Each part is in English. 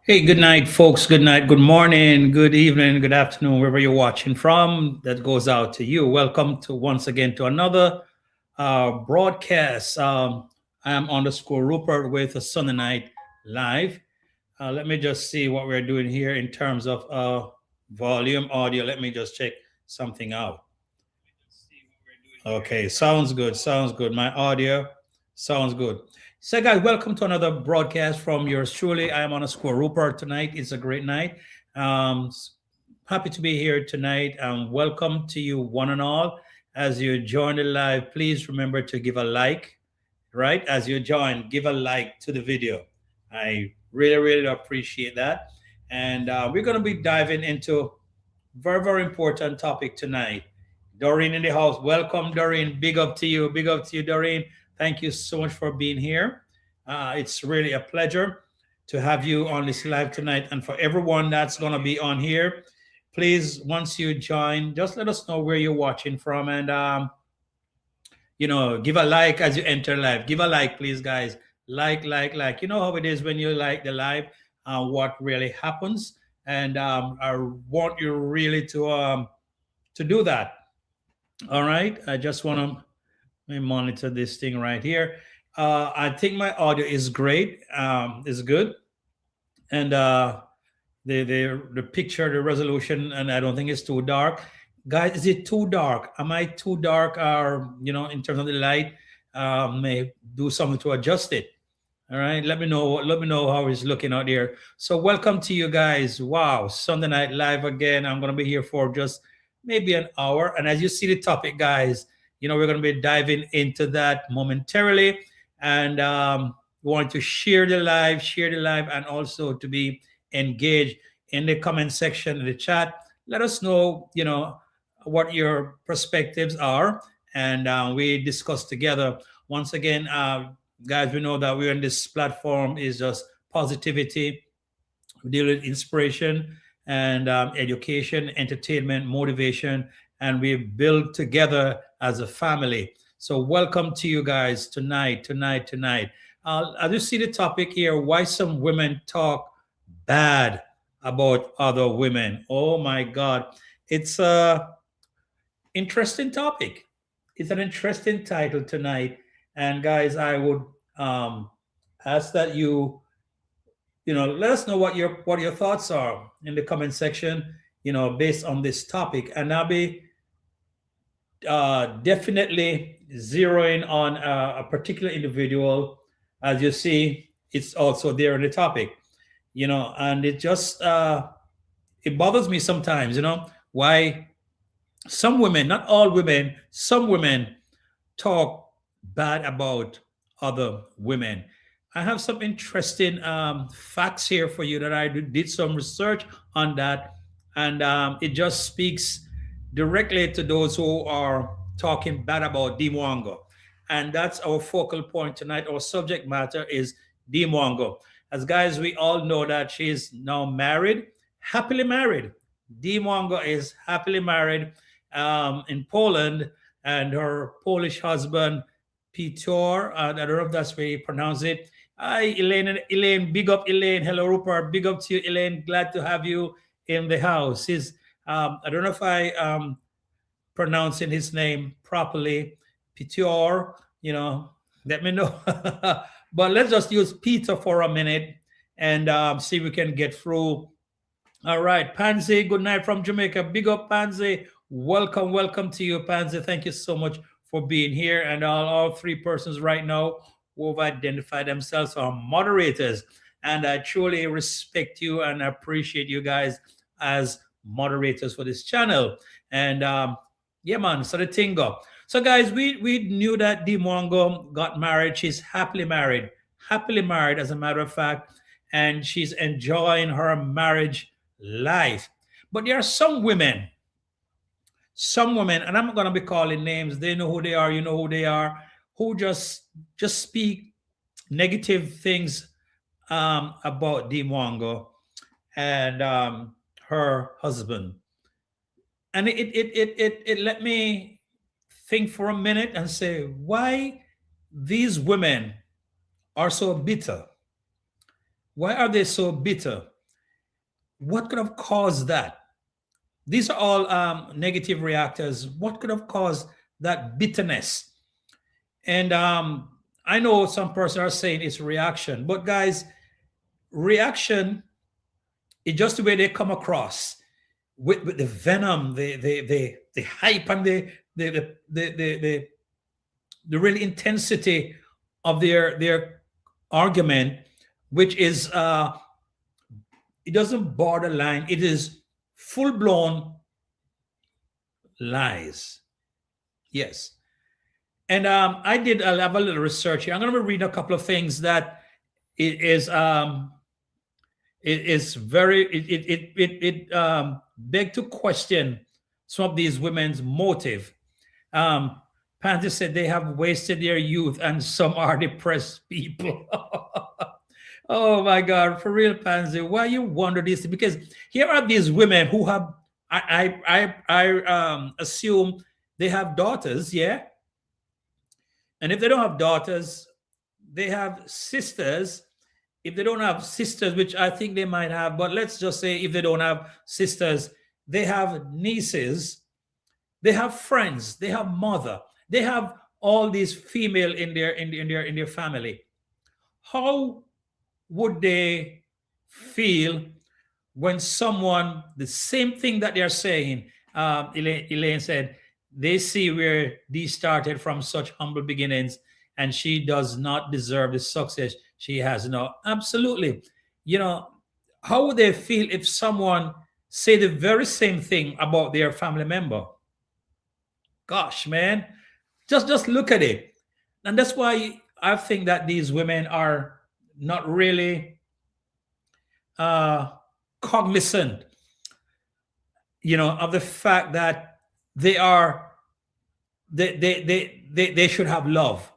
Hey, good night, folks. Good night, good morning, good evening, good afternoon, wherever you're watching from. That goes out to you. Welcome to once again to another broadcast. I am underscore Rupert with a Sunday night live. Let me just see what we're doing here in terms of volume audio. Let me just check something out. Okay, sounds good. Sounds good. My audio sounds good. So, guys, welcome to another broadcast from yours truly. I am on a score Rupert tonight. It's a great night. Happy to be here tonight. Welcome to you, one and all. As you join the live, please remember to give a like, right? As you join, give a like to the video. I really, really appreciate that. And we're going to be diving into very, very important topic tonight. Doreen in the house. Welcome, Doreen. Big up to you. Big up to you, Doreen. Thank you so much for being here. It's really a pleasure to have you on this live tonight. And for everyone that's going to be on here, please, once you join, just let us know where you're watching from. And, give a like as you enter live. Give a like, please, guys. Like. You know how it is when you like the live, what really happens. And I want you really to do that. All right. I just want to monitor this thing right here. I think my audio is great. Is good, and the picture, the resolution, and I don't think it's too dark. Guys, is it too dark? Am I too dark? Or in terms of the light, may do something to adjust it. All right, let me know. Let me know how it's looking out there. So, welcome to you guys. Wow, Sunday night live again. I'm gonna be here for just maybe an hour, and as you see the topic, guys, we're gonna be diving into that momentarily, and we want to share the live, and also to be engaged in the comment section in the chat. Let us know, what your perspectives are, and we discuss together. Once again, guys, we know that we're on this platform is just positivity. We deal with inspiration and education, entertainment, motivation, and we build together as a family. So welcome to you guys tonight. As you see the topic here, why some women talk bad about other women. Oh my God. It's a interesting topic. It's an interesting title tonight. And guys, I would ask that let us know what your thoughts are in the comment section, based on this topic. And I'll be definitely zeroing on a particular individual. As you see, it's also there in the topic, and it just it bothers me sometimes, why some women, not all women, some women talk bad about other women. I have some interesting facts here for you that I did some research on that, and it just speaks directly to those who are talking bad about Dimwango. And that's our focal point tonight. Our subject matter is Dimwango. As guys, we all know that she is now married, happily married. Dimwango is happily married in Poland, and her Polish husband, Piotr, I don't know if that's where you pronounce it. Hi, Elaine, big up, Elaine. Hello, Rupert. Big up to you, Elaine. Glad to have you in the house. I don't know if I pronouncing his name properly. Piotr, let me know. But let's just use Peter for a minute and see if we can get through. All right, Pansy, good night from Jamaica. Big up, Pansy. Welcome to you, Pansy. Thank you so much for being here. And all three persons right now who have identified themselves are moderators. And I truly respect you and appreciate you guys as moderators for this channel. And yeah, man, so the thing go. So guys, we knew that Dimwango got married. She's happily married, as a matter of fact. And she's enjoying her marriage life. But there are some women, and I'm not going to be calling names. They know who they are. You know who they are, who just speak negative things about Dimwango and her husband. And it let me think for a minute and say, why these women are so bitter? Why are they so bitter? What could have caused that? These are all negative reactors. What could have caused that bitterness? And I know some person are saying it's reaction, but guys, reaction is just the way they come across with the venom, the hype, and the real intensity of their argument, which is it doesn't borderline, it is full blown lies. Yes. And I did have a little research here. I'm going to read a couple of things that it is it is very beg to question some of these women's motive. Pansy said they have wasted their youth and some are depressed people. Oh my God, for real, Pansy, why you wonder this? Because here are these women who have, I assume they have daughters, yeah, and if they don't have daughters, they have sisters. If they don't have sisters, which I think they might have, but let's just say if they don't have sisters, they have nieces, they have friends, they have mother, they have all these female in their family. How would they feel when someone, the same thing that they're saying, Elaine said, they see where these started from such humble beginnings and she does not deserve the success she has now. Absolutely. You know, how would they feel if someone say the very same thing about their family member? Gosh, man, just look at it. And that's why I think that these women are not really uh, cognizant, of the fact that they are they should have love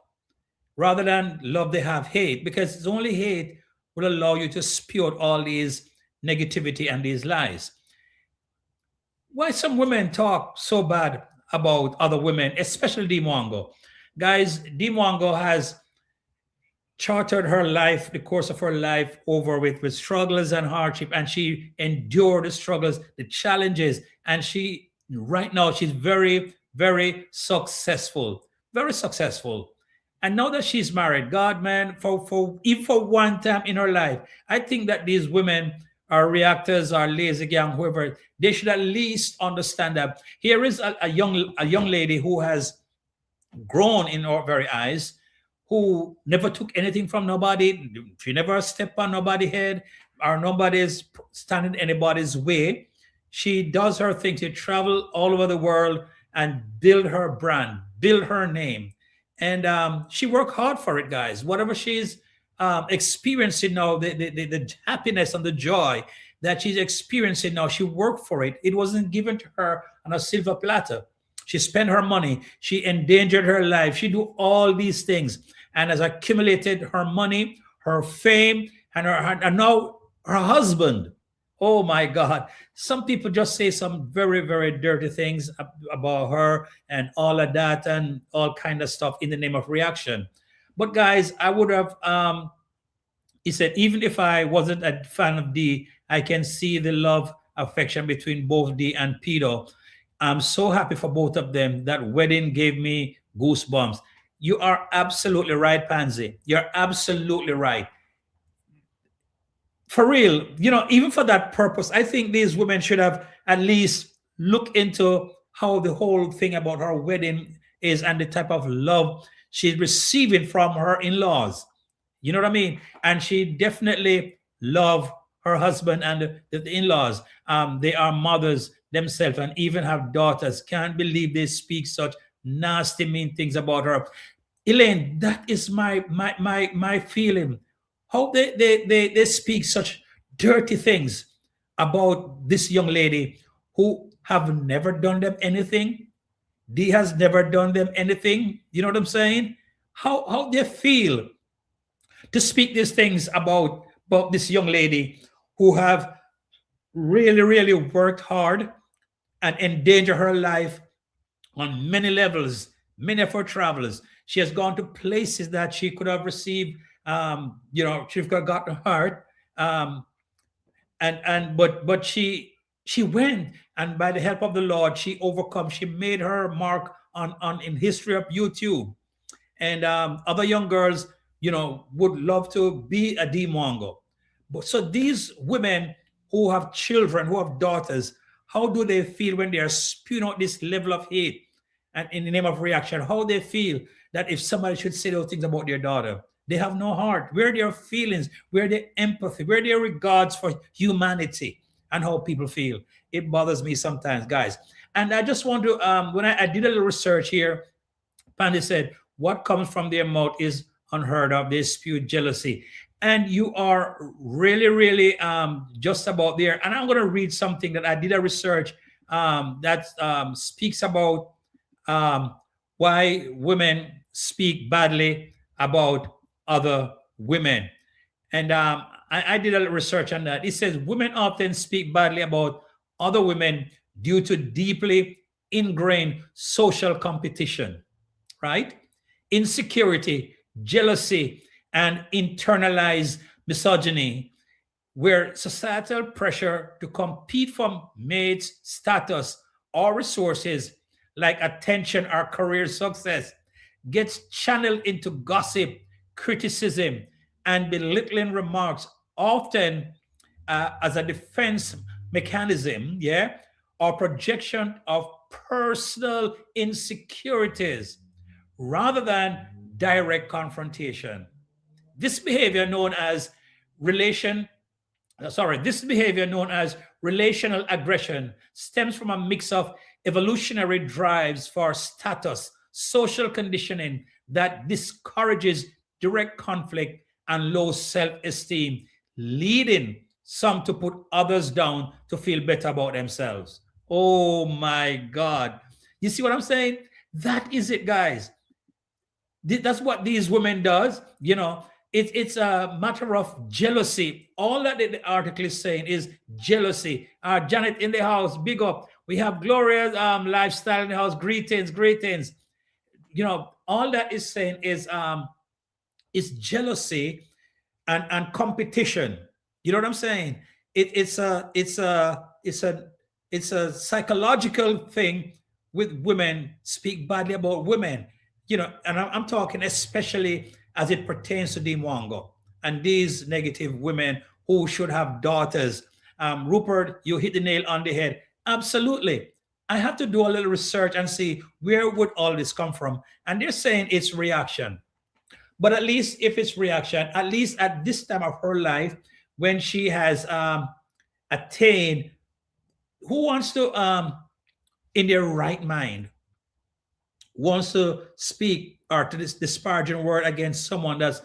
rather than love. They have hate because it's only hate will allow you to spew out all these negativity and these lies. Why some women talk so bad about other women, especially Dimwango? Guys, Dimwango has chartered her life, the course of her life, over with struggles and hardship, and she endured the struggles, the challenges, and she right now she's very, very successful, very successful. And now that she's married, God, man, for even for one time in her life, I think that these women are reactors, are lazy gang, whoever, they should at least understand that here is a young lady who has grown in our very eyes, who never took anything from nobody. She never stepped on nobody's head or nobody's standing in anybody's way. She does her thing. She travel all over the world and build her brand, build her name. And she worked hard for it, guys. Whatever she's experiencing now, the happiness and the joy that she's experiencing now, she worked for it. It wasn't given to her on a silver platter. She spent her money. She endangered her life. She do all these things and has accumulated her money, her fame, and now her husband. Oh my God! Some people just say some very, very dirty things about her and all of that and all kind of stuff in the name of reaction. But guys, I would have. He said, even if I wasn't a fan of D, I can see the love affection between both D and Pedo. I'm so happy for both of them. That wedding gave me goosebumps. You are absolutely right, Pansy. You're absolutely right. For real, even for that purpose, I think these women should have at least looked into how the whole thing about her wedding is and the type of love she's receiving from her in-laws. You know what I mean? And she definitely love her husband and the in-laws. They are mothers themselves and even have daughters. Can't believe they speak such nasty, mean things about her. Elaine, that is my feeling. How they speak such dirty things about this young lady who have never done them anything. D has never done them anything. You know what I'm saying? How they feel to speak these things about this young lady who have really, really worked hard and endanger her life on many levels, many of her travels. She has gone to places that she could have received, she could have gotten hurt. But she went, and by the help of the Lord, she overcome. She made her mark on in history of YouTube. And other young girls, would love to be a demongo. But so these women who have children, who have daughters, how do they feel when they are spewing out this level of hate and in the name of reaction? How they feel that if somebody should say those things about their daughter, they have no heart. Where are their feelings? Where are their empathy? Where are their regards for humanity and how people feel? It bothers me sometimes, guys. And I just want to, when I did a little research here, Pandy said, what comes from their mouth is unheard of. They spew jealousy. And you are really, really just about there. And I'm going to read something that I did a research that speaks about um, why women speak badly about other women. And I did a little research on that. It says women often speak badly about other women due to deeply ingrained social competition, right? Insecurity, jealousy, and internalized misogyny, where societal pressure to compete for mates, status, or resources like attention or career success gets channeled into gossip, criticism, and belittling remarks, often as a defense mechanism, yeah, or projection of personal insecurities rather than direct confrontation. This behavior known as relation this behavior known as relational aggression stems from a mix of evolutionary drives for status, social conditioning that discourages direct conflict and low self-esteem, leading some to put others down to feel better about themselves. Oh my God. You see what I'm saying? That is it, guys. That's what these women does. It's a matter of jealousy. All that the article is saying is jealousy. Janet in the house, big up. We have Gloria's lifestyle in the house. Greetings, greetings. All that is saying is jealousy and competition. You know what I'm saying? It's a psychological thing with women speak badly about women. And I'm talking especially as it pertains to Dimwango and these negative women who should have daughters. Rupert, you hit the nail on the head. Absolutely. I have to do a little research and see where would all this come from. And they're saying it's reaction. But at least if it's reaction, at least at this time of her life, when she has attained, who wants to, in their right mind, wants to speak or to this disparaging word against someone that's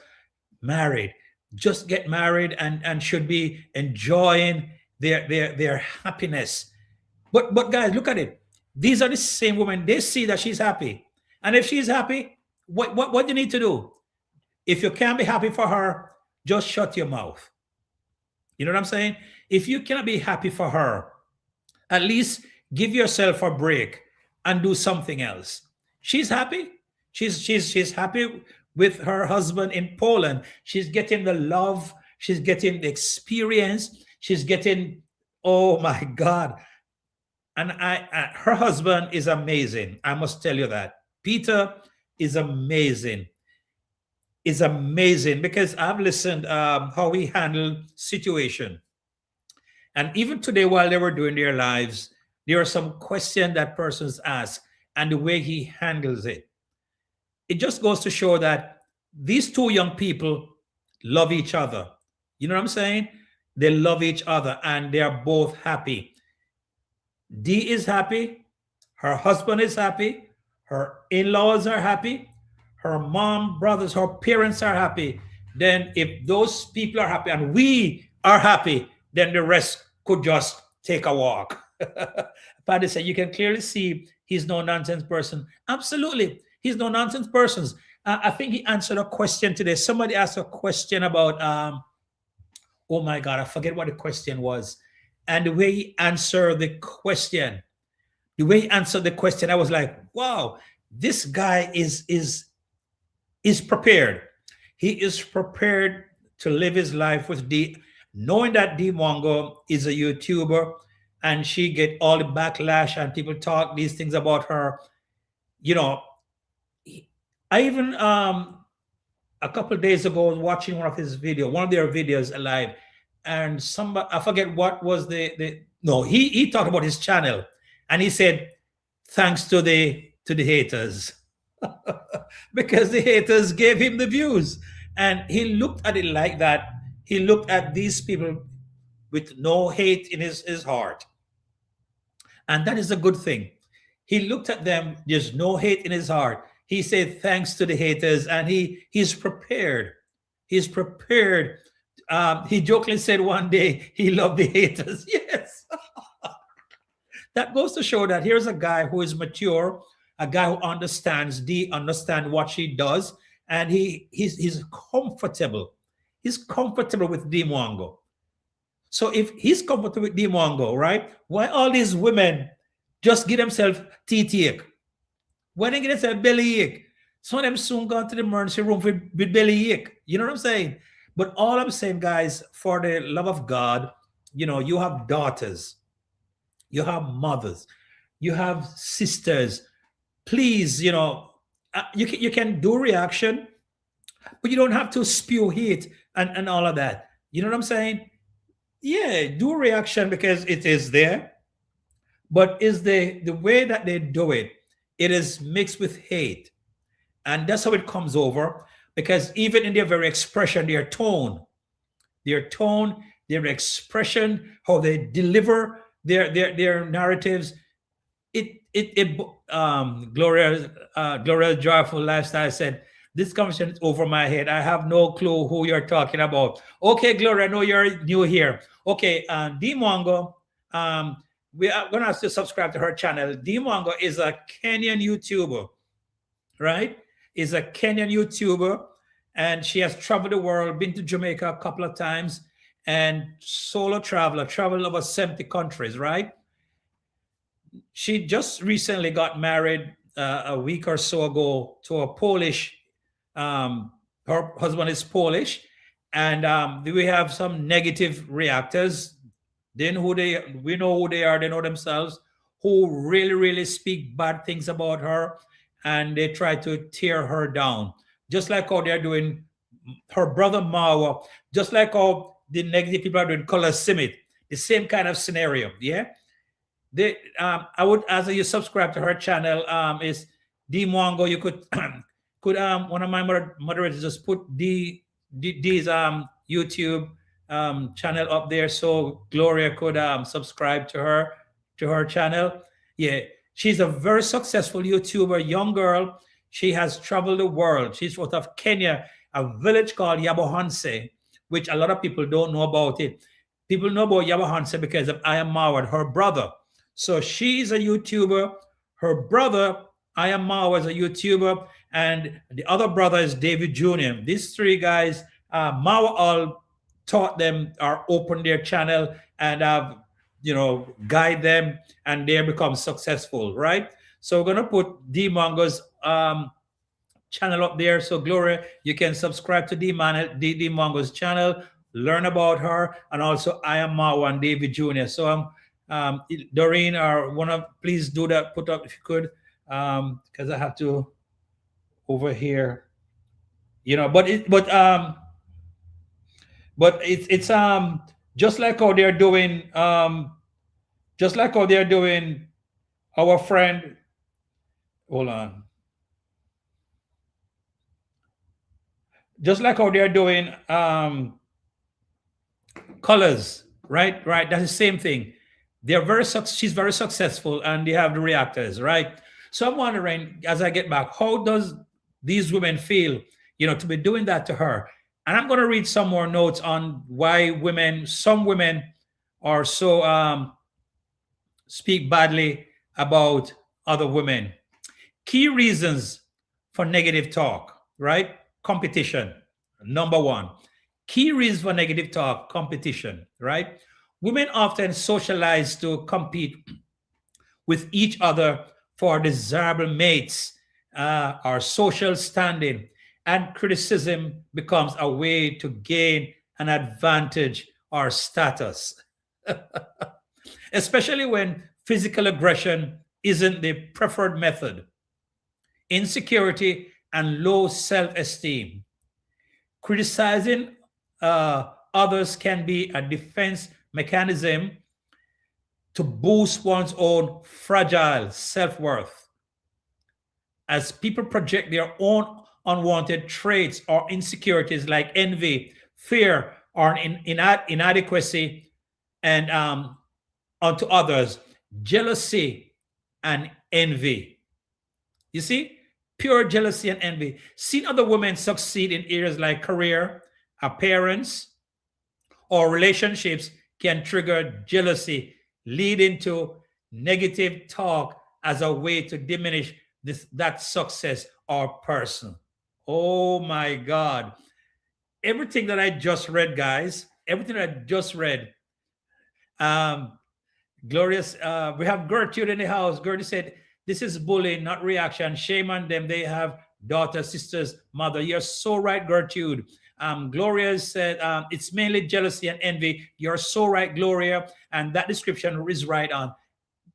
married, just get married and should be enjoying their happiness. But guys, look at it. These are the same women. They see that she's happy. And if she's happy, what you need to do? If you can't be happy for her, just shut your mouth. You know what I'm saying? If you cannot be happy for her, at least give yourself a break and do something else. She's happy. She's happy with her husband in Poland. She's getting the love. She's getting the experience. She's getting, oh my God. And her husband is amazing. I must tell you that. Peter is amazing. Is amazing because I've listened how he handled situation. And even today, while they were doing their lives, there are some questions that persons ask and the way he handles it. It just goes to show that these two young people love each other. You know what I'm saying? They love each other and they are both happy. Dee is happy. Her husband is happy. Her in-laws are happy. Her mom, brothers, her parents are happy. Then if those people are happy and we are happy, then the rest could just take a walk. Paddy said, you can clearly see he's no nonsense person. Absolutely. He's no nonsense person. I think he answered a question today. Somebody asked a question about, oh my God, I forget what the question was. And the way he answered the question, I was like, wow, this guy is prepared. He is prepared to live his life with knowing that Dee Mongo is a YouTuber and she get all the backlash and people talk these things about her. You know, I even a couple of days ago was watching one of their videos live, and somebody, I forget what was the no, he talked about his channel, and he said thanks to the haters, because the haters gave him the views, and he looked at it like that. He looked at these people with no hate in his heart, and that is a good thing. He looked at them, there's no hate in his heart. He said thanks to the haters, and he's prepared. He's prepared. He jokingly said one day he loved the haters. Yes. That goes to show that here's a guy who is mature, a guy who understand what she does, and he's comfortable. He's comfortable with Dimwango. So if he's comfortable with Dimwango, right? Why all these women just give themselves teeth ache? Why they get themselves belly ache? Some of them soon gone to the emergency room with belly ache. You know what I'm saying? But all I'm saying, guys, for the love of God, you have daughters, you have mothers, you have sisters. Please, you can do reaction, but you don't have to spew hate and all of that. You know what I'm saying? Yeah, do reaction because it is there, but is the way that they do it, it is mixed with hate, and that's how it comes over. Because even in their very expression, their expression, how they deliver their narratives, Gloria Joyful Lifestyle said, this conversation is over my head. I have no clue who you're talking about. Okay, Gloria, I know you're new here. Okay, Dee Mongo, we are going to have to subscribe to her channel. Dee Mongo is a Kenyan YouTuber, right? Is a Kenyan YouTuber, and she has traveled the world, been to Jamaica a couple of times, and solo traveler, traveled over 70 countries, right? She just recently got married a week or so ago to a Polish, her husband is Polish, and we have some negative reactors. We know who they are, they know themselves, who really, really speak bad things about her, and they try to tear her down. Just like how they're doing her brother Mawa, just like how the negative people are doing Color Simit, the same kind of scenario. Yeah. I would, as you subscribe to her channel, is Dee Mongo. You could one of my moderators just put D's YouTube channel up there so Gloria could subscribe to her channel. Yeah, she's a very successful YouTuber, young girl. She has traveled the world. She's out of Kenya, a village called Yabohanse, which a lot of people don't know about it. People know about Yabohanse because of I Am Mawad, her brother. So she's a YouTuber. Her brother, I Am Mawad, is a YouTuber, and the other brother is David Jr. These three guys, Mawad all taught them or opened their channel and have guide them, and they become successful, right? So we're gonna put Dee Mongo's channel up there. So Gloria, you can subscribe to Dee Mongo's channel, learn about her, and also I Am Mawa and David Jr. So Doreen, or please do that, put up if you could, because I have to over here, but it's just like how they're doing, our friend, hold on, just like how they're doing colors, right? That's the same thing. She's very successful, and they have the reactors, right? So I'm wondering, as I get back, how does these women feel, to be doing that to her? And I'm going to read some more notes on why some women are so speak badly about other women. Key reasons for negative talk, right? Competition, number one. Key reasons for negative talk, competition, right? Women often socialize to compete with each other for desirable mates or social standing, and criticism becomes a way to gain an advantage or status, especially when physical aggression isn't the preferred method. Insecurity and low self esteem. Criticizing others can be a defense mechanism to boost one's own fragile self worth. As people project their own unwanted traits or insecurities like envy, fear, or inadequacy, and onto others, jealousy and envy. You see, pure jealousy and envy. Seeing other women succeed in areas like career, appearance, or relationships can trigger jealousy, leading to negative talk as a way to diminish that success or person. Oh my God. Everything that I just read, guys, everything that I just read, um, Glorious, we have Gertrude in the house. Gertrude said, this is bullying, not reaction. Shame on them. They have daughters, sisters, mother. You're so right, Gertrude. Gloria said, it's mainly jealousy and envy. You're so right, Gloria. And that description is right on.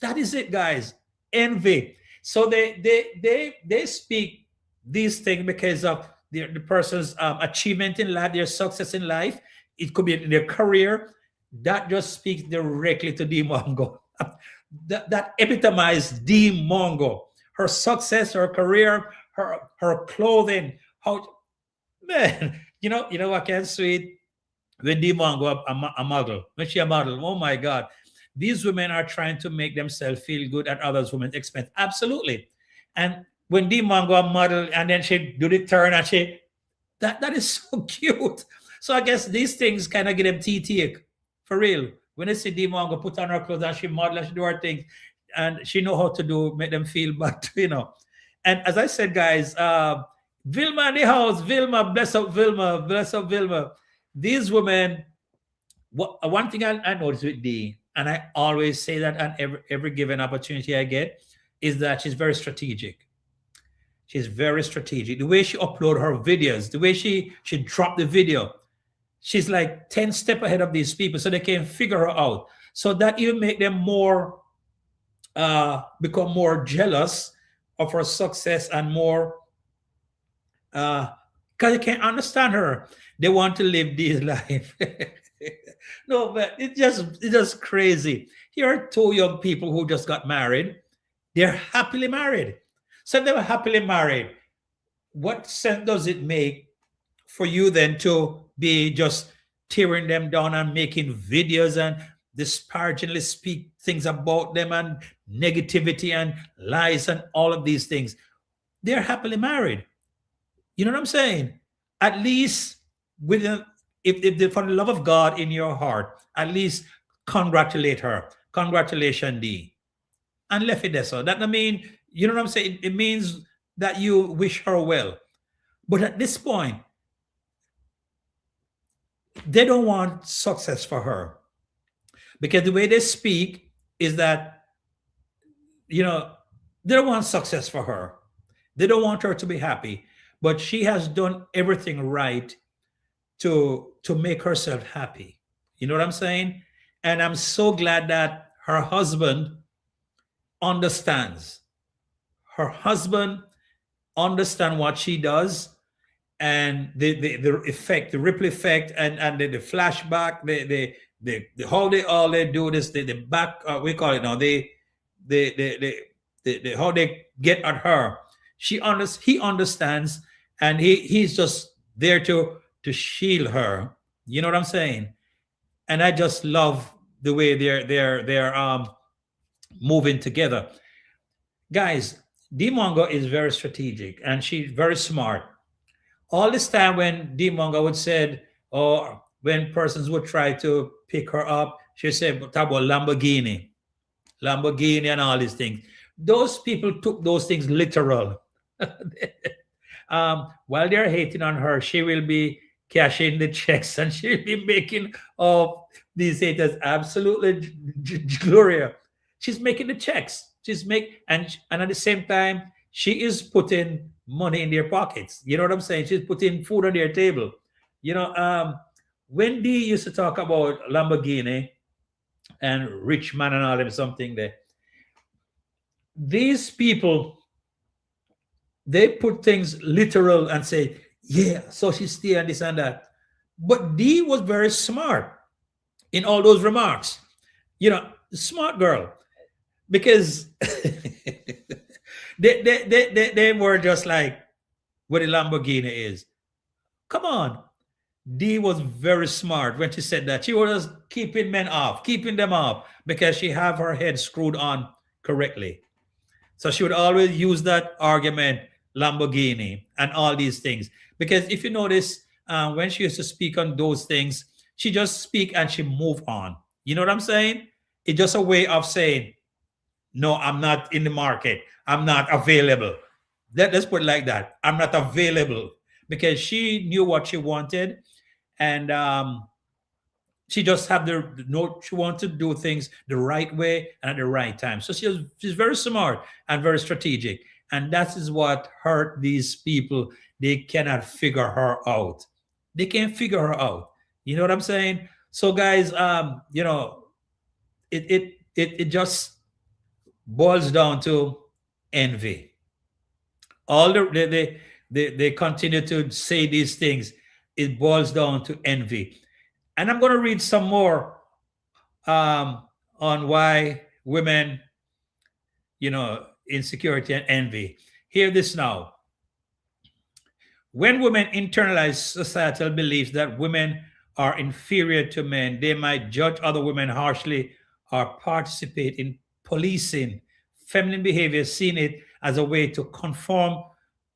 That is it, guys. Envy. So they speak these things because of the person's achievement in life, their success in life. It could be in their career. That just speaks directly to D Mongo. that epitomized D Mongo. Her success, her career, her clothing. How man, you know what can sweet when D Mongo a model, when she a model. Oh my God, these women are trying to make themselves feel good at others' women's expense. Absolutely, and when D Mongo a model, and then she do the turn and she that is so cute. So I guess these things kind of get them TT for real. When they see Demo go put on her clothes and she model and she do her things and she know how to do make them feel bad, And as I said, guys, Vilma in the house, Vilma, bless up Vilma, bless up Vilma. These women, one thing I noticed with Dee, and I always say that on every given opportunity I get, is that she's very strategic. She's very strategic. The way she upload her videos, the way she drop the video, she's like 10 steps ahead of these people so they can figure her out. So that even make them more, become more jealous of her success and more, because they can't understand her. They want to live this life. No, but it's just crazy. Here are two young people who just got married. They're happily married. So if they were happily married, what sense does it make for you then to be just tearing them down and making videos and disparagingly speak things about them and negativity and lies and all of these things? They're happily married. You know what I'm saying? At least with if for the love of God in your heart, at least congratulate her. Congratulations, D. And left it there. So that I mean, you know what I'm saying? It means that you wish her well. But at this point, they don't want success for her because the way they speak is that, they don't want success for her. They don't want her to be happy, but she has done everything right to make herself happy. You know what I'm saying? And I'm so glad that her husband understands. Her husband understands what she does and the effect, the ripple effect, and the flashback, the how they all they do this, the back, we call it now, the how they get at her. He understands, and he's just there to shield her. You know what I'm saying? And I just love the way they're moving together, guys. Dimongo is very strategic and she's very smart. All this time when Dimongo would said, or when persons would try to pick her up, she said, talk about Lamborghini and all these things. Those people took those things literal. While they're hating on her, she will be cashing the checks and she'll be making these haters absolutely Gloria. She's making the checks. And at the same time, she is putting money in their pockets. You know what I'm saying? She's putting food on their table. when D used to talk about Lamborghini and rich man and all them something there, these people, they put things literal and say, yeah, so she stay and this and that. But D was very smart in all those remarks. Smart girl. Because they were just like what a Lamborghini is. Come on. D was very smart when she said that. She was keeping men off, keeping them off, because she have her head screwed on correctly. So she would always use that argument, Lamborghini, and all these things. Because if you notice, when she used to speak on those things, she just speak and she move on. You know what I'm saying? It's just a way of saying, no, I'm not in the market. I'm not available. Let's put it like that. I'm not available, because she knew what she wanted, and she just had the note. She wanted to do things the right way and at the right time. So she's very smart and very strategic, and that is what hurt these people. They cannot figure her out. They can't figure her out. You know what I'm saying? So guys, it just boils down to envy. All they continue to say these things. It boils down to envy. And I'm going to read some more on why women, insecurity and envy. Hear this now. When women internalize societal beliefs that women are inferior to men, they might judge other women harshly or participate in policing feminine behavior, seeing it as a way to conform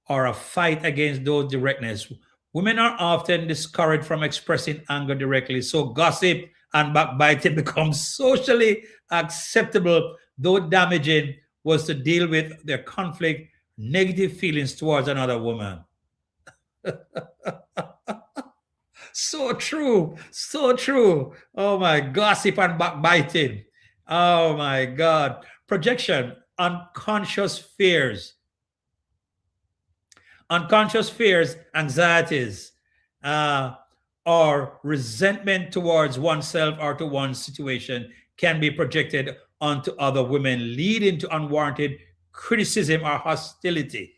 or a fight against those directness. Women are often discouraged from expressing anger directly, so gossip and backbiting becomes socially acceptable, though damaging was to deal with their conflict, negative feelings towards another woman. So true. So true. Oh my, gossip and backbiting. Oh my God. Projection, unconscious fears, anxieties, uh, or resentment towards oneself or to one's situation can be projected onto other women, leading to unwarranted criticism or hostility.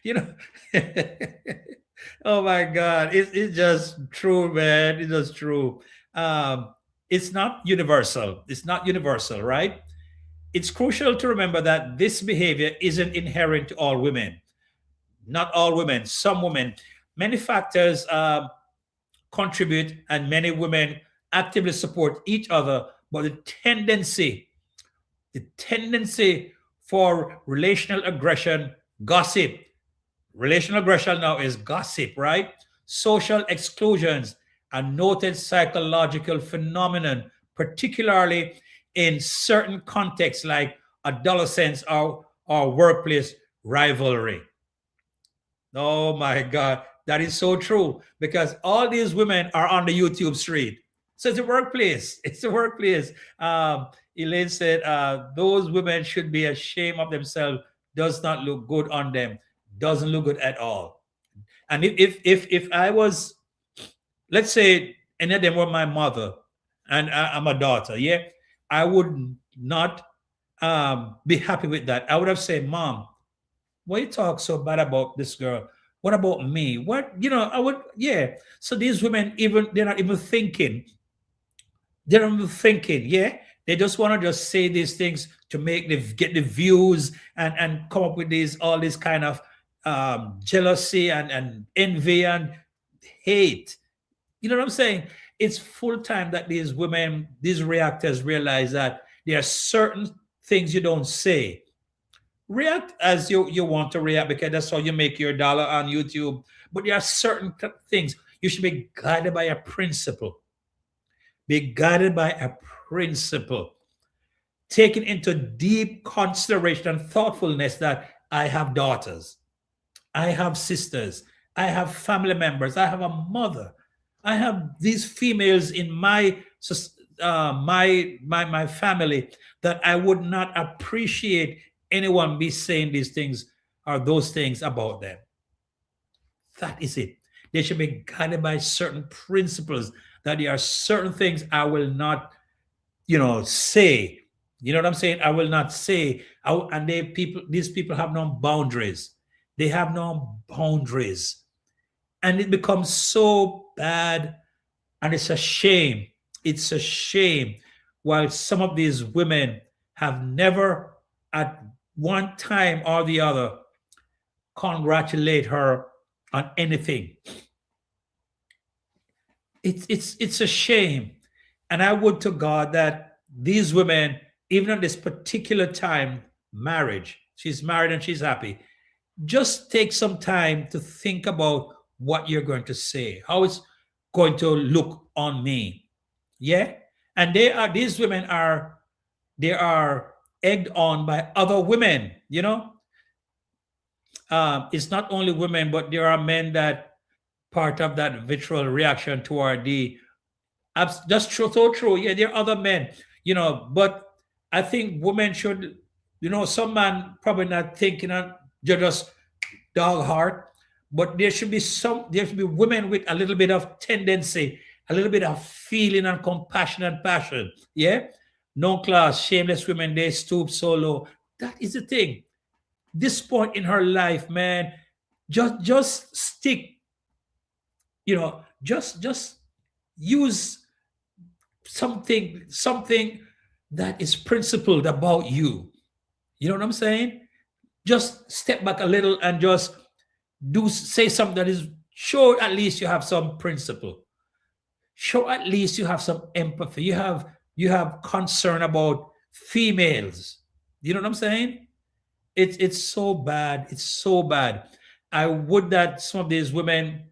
you know oh my God, it's just true, man. It's just true. It's not universal. It's not universal, right? It's crucial to remember that this behavior isn't inherent to all women. Not all women, some women. Many factors contribute, and many women actively support each other, but the tendency for relational aggression, gossip. Relational aggression now is gossip, right? Social exclusions, a noted psychological phenomenon, particularly in certain contexts like adolescence or workplace rivalry. Oh my God, that is so true, because all these women are on the YouTube street. So it's a workplace. It's a workplace. Elaine said, those women should be ashamed of themselves. Does not look good on them. Doesn't look good at all. And if I was, let's say, any of them were my mother and I'm a daughter, yeah, I would not be happy with that. I would have said, Mom, why you talk so bad about this girl? What about me? What, I would, yeah. So these women, even they're not even thinking. They're not even thinking, yeah. They just want to just say these things to get the views and come up with these all this kind of jealousy and envy and hate. You know what I'm saying? It's full time that these women, these reactors, realize that there are certain things you don't say. React as you want to react, because that's how you make your dollar on YouTube. But there are certain things you should be guided by a principle. Be guided by a principle, taking into deep consideration and thoughtfulness that I have daughters, I have sisters, I have family members, I have a mother, I have these females in my family that I would not appreciate anyone be saying these things or those things about them. That is it. They should be guided by certain principles, that there are certain things I will not, say. You know what I'm saying? I will not say. And these people have no boundaries. They have no boundaries. And it becomes so bad, and it's a shame. It's a shame. While some of these women have never, at one time or the other, congratulate her on anything. It's a shame. And I would to God that these women, even at this particular time, marriage, she's married and she's happy, just take some time to think about what you're going to say, how it's going to look on me. Yeah. And these women they are egged on by other women. It's not only women, but there are men that part of that visceral reaction toward the that's true, so true. Yeah, there are other men, but I think women should, some man probably not thinking of just dog heart, but there should be women with a little bit of tendency, a little bit of feeling and compassion and passion. Yeah. No class, shameless women, they stoop so low. That is the thing. This point in her life, man, just stick, just use something that is principled about you. You know what I'm saying? Just step back a little and just say something that is, show at least you have some principle. Show at least you have some empathy. You have concern about females. You know what I'm saying? It's so bad. It's so bad. I would that some of these women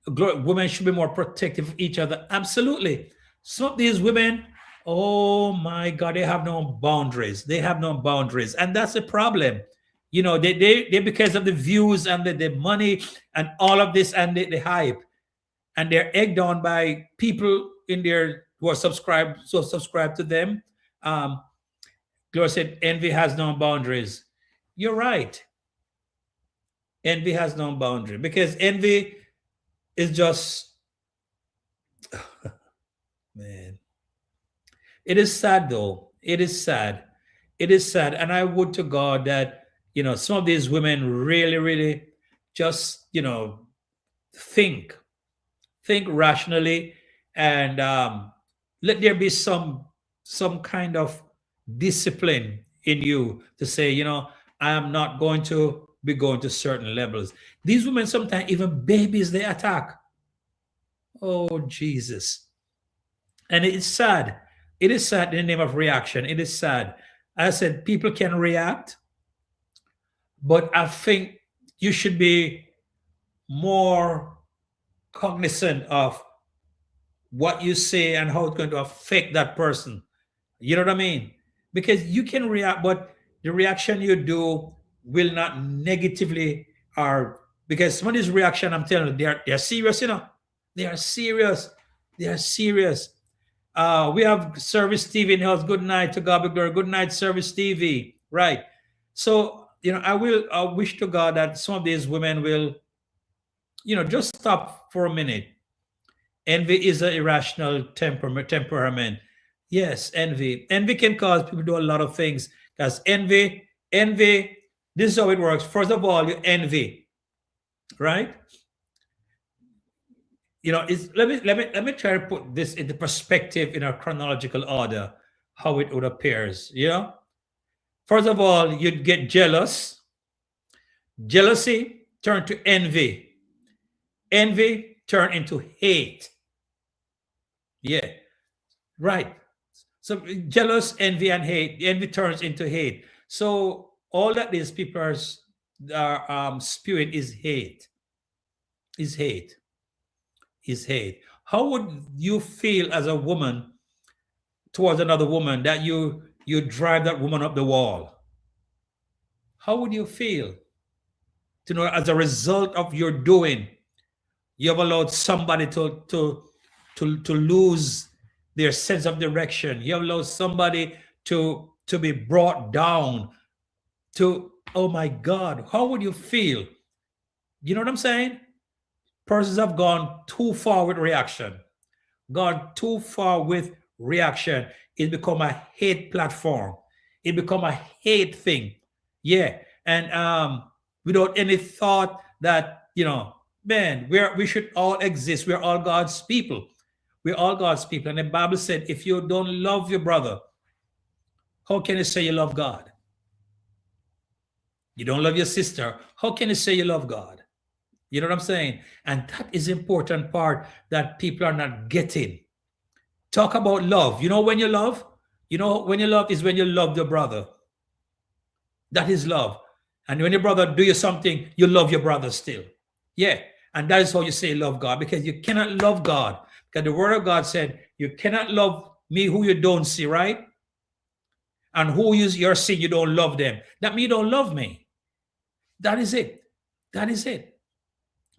should be more protective of each other. Absolutely. Some of these women, oh my God, they have no boundaries. They have no boundaries. And that's a problem. They because of the views and the money and all of this and the hype. And they're egged on by people in there who are subscribed to them. Gloria said, envy has no boundaries. You're right. Envy has no boundary, because envy is just, man. It is sad though. It is sad. It is sad. And I would to God that, some of these women really, really just, think, rationally, and let there be some kind of discipline in you to say, I am not going to be going to certain levels. These women, sometimes even babies, they attack. Oh, Jesus. And it's sad. It is sad in the name of reaction. It is sad. I said people can react, but I think you should be more cognizant of what you say and how it's going to affect that person. You know what I mean? Because you can react, but the reaction you do will not negatively, or because some of these reaction, I'm telling you, they're serious, They are serious. They are serious. We have Service TV in the house. Good night to God be glory. Good night, Service TV. Right. So, I wish to God that some of these women will, just stop for a minute. Envy is an irrational temperament. Yes, envy. Envy can cause people to do a lot of things. Because envy, this is how it works. First of all, you envy, right? Let me try to put this into perspective in a chronological order, how it would appears. First of all, you'd get jealous. Jealousy turn to envy. Envy turn into hate. Yeah, right. So jealous, envy, and hate. Envy turns into hate. So all that these people are spewing is hate. Is hate. Is hate. How would you feel as a woman towards another woman that you drive that woman up the wall? How would you feel to know as a result of your doing, you have allowed somebody to lose their sense of direction? You have allowed somebody to be brought down to, oh my God, how would you feel? You know what I'm saying? Persons have gone too far with reaction, gone too far with reaction. It become a hate platform. It become a hate thing. Yeah. And without any thought that, man, we should all exist. We're all God's people. We're all God's people. And the Bible said, if you don't love your brother, how can you say you love God? You don't love your sister. How can you say you love God? You know what I'm saying? And that is important part that people are not getting. Talk about love. You know when you love? When you love is when you love your brother. That is love. And when your brother do you something, you love your brother still. Yeah. And that is how you say love God, because you cannot love God. Because the word of God said, you cannot love me who you don't see, right? And who you're seeing, you don't love them. That means you don't love me. That is it. That is it.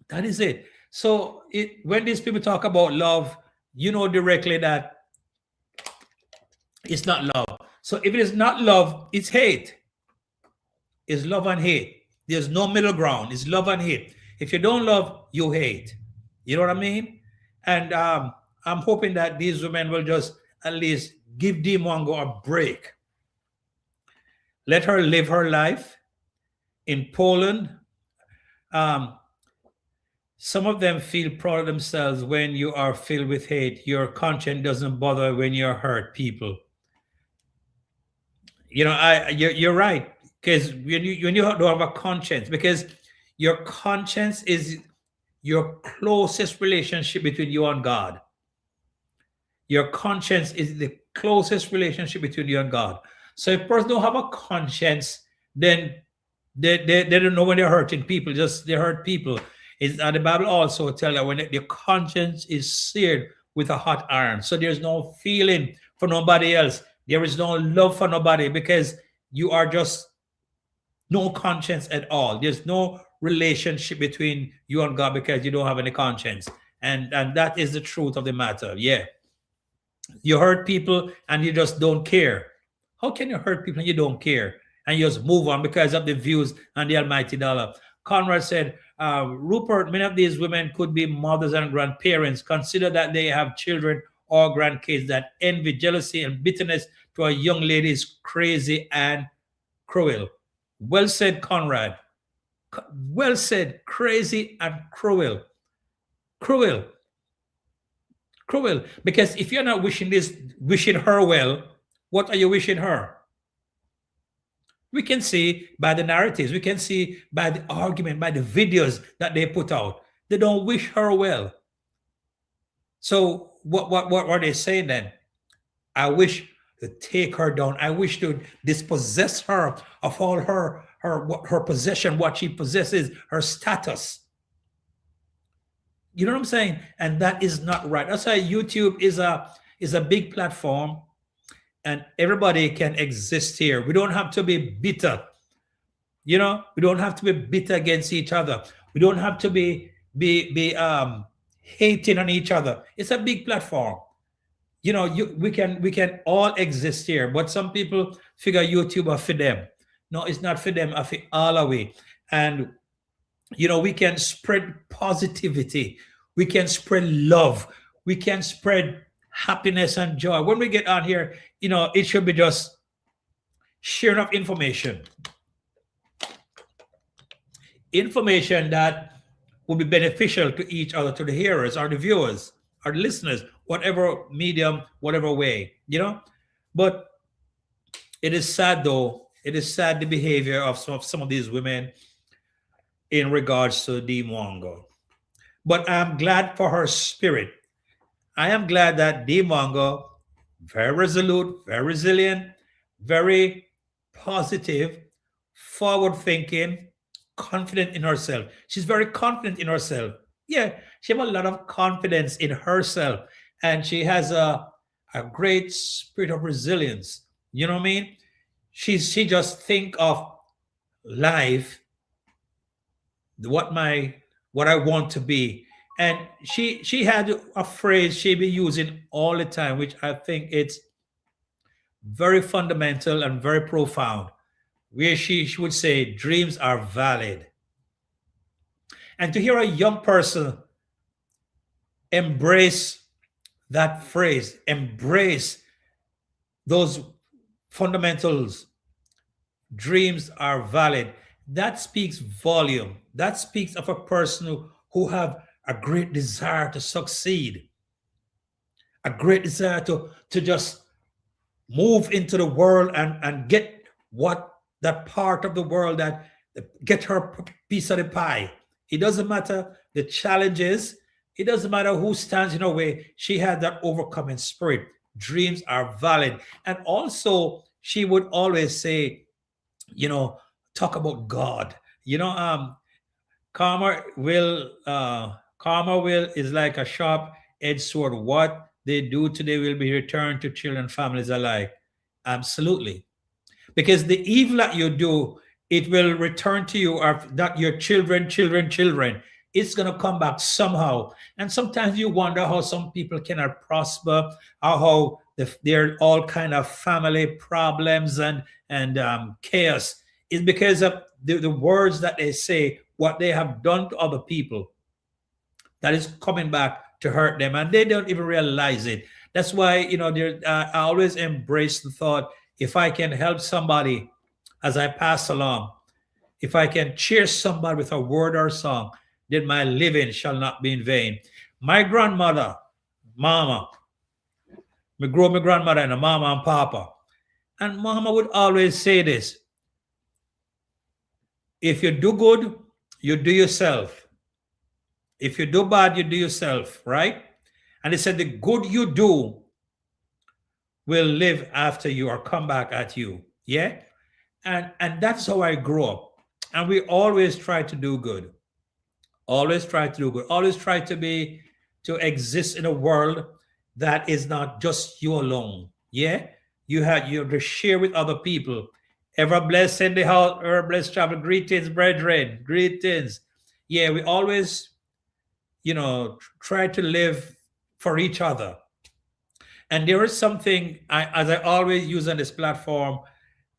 That is it. So when these people talk about love, you know directly that it's not love. So if it is not love, it's hate. It's love and hate. There's no middle ground. It's love and hate. If you don't love, you hate. You know what I mean? And I'm hoping that these women will just at least give Dimongo a break. Let her live her life in Poland. Some of them feel proud of themselves when you are filled with hate. Your conscience doesn't bother when you're hurt people. You're right, because when you don't have a conscience, because your conscience is your closest relationship between you and God. Your conscience is the closest relationship between you and God. So if person don't have a conscience, then they don't know when they're hurting people. Just they hurt people. And the Bible also tells you when your conscience is seared with a hot iron. So there's no feeling for nobody else. There is no love for nobody, because you are just no conscience at all. There's no relationship between you and God because you don't have any conscience. And that is the truth of the matter. Yeah. You hurt people and you just don't care. How can you hurt people and you don't care? And you just move on because of the views and the almighty dollar. Conrad said, Rupert, many of these women could be mothers and grandparents. Consider that they have children or grandkids. That envy, jealousy, and bitterness to a young lady is crazy and cruel. Well said, Conrad. Well said. Crazy and cruel. Cruel. Cruel. Because if you're not wishing her well, what are you wishing her? We can see by the narratives, we can see by the argument, by the videos that they put out. They don't wish her well. So what are they saying then? I wish to take her down. I wish to dispossess her of all her possession, what she possesses, her status. You know what I'm saying? And that is not right. That's why YouTube is a big platform, and everybody can exist here. We don't have to be bitter. We don't have to be bitter against each other. We don't have to be hating on each other. It's a big platform. We can all exist here, but some people figure YouTube are for them. No, it's not for them. It's for all away. And we can spread positivity. We can spread love. We can spread happiness and joy. When we get on here, it should be just sharing of information. Information that will be beneficial to each other, to the hearers or the viewers or the listeners, whatever medium, whatever way, But it is sad, though. It is sad, the behavior of some of these women in regards to Dee Mwanga. But I'm glad for her spirit. I am glad that Dee Mwanga, very resolute, very resilient, very positive, forward-thinking, confident in herself. She's very confident in herself. Yeah, she has a lot of confidence in herself, and she has a great spirit of resilience. You know what I mean? She just think of life, what I want to be. And she had a phrase she be using all the time, which I think it's very fundamental and very profound, where she would say, dreams are valid. And to hear a young person Embrace that phrase, embrace those fundamentals. Dreams are valid. That speaks volume. That speaks of a person who have a great desire to succeed, a great desire to just move into the world and get what that part of the world that get her piece of the pie. It doesn't matter the challenges. It doesn't matter who stands in her way. She had that overcoming spirit. Dreams are valid. And also, she would always say, you know, talk about God. You know, karma will is like a sharp edged sword. What they do today will be returned to children and families alike. Absolutely. Because the evil that you do, it will return to you, or that your children. It's going to come back somehow. And sometimes you wonder how some people cannot prosper, or how they're all kind of family problems and chaos. It's because of the words that they say, what they have done to other people, that is coming back to hurt them, and they don't even realize it. That's why, I always embrace the thought, if I can help somebody as I pass along, if I can cheer somebody with a word or song, then my living shall not be in vain. My grandmother, mama, me grow my grandmother and a mama and papa, and mama would always say this: if you do good, you do yourself. If you do bad, you do yourself, right? And they said the good you do will live after you or come back at you. Yeah? And that's how I grew up. And we always try to do good. Always try to do good. Always try to exist in a world that is not just you alone. Yeah? You to share with other people. Ever blessed in the house, ever blessed travel. Greetings, brethren. Greetings. Yeah, we always, try to live for each other. And there is something, as I always use on this platform,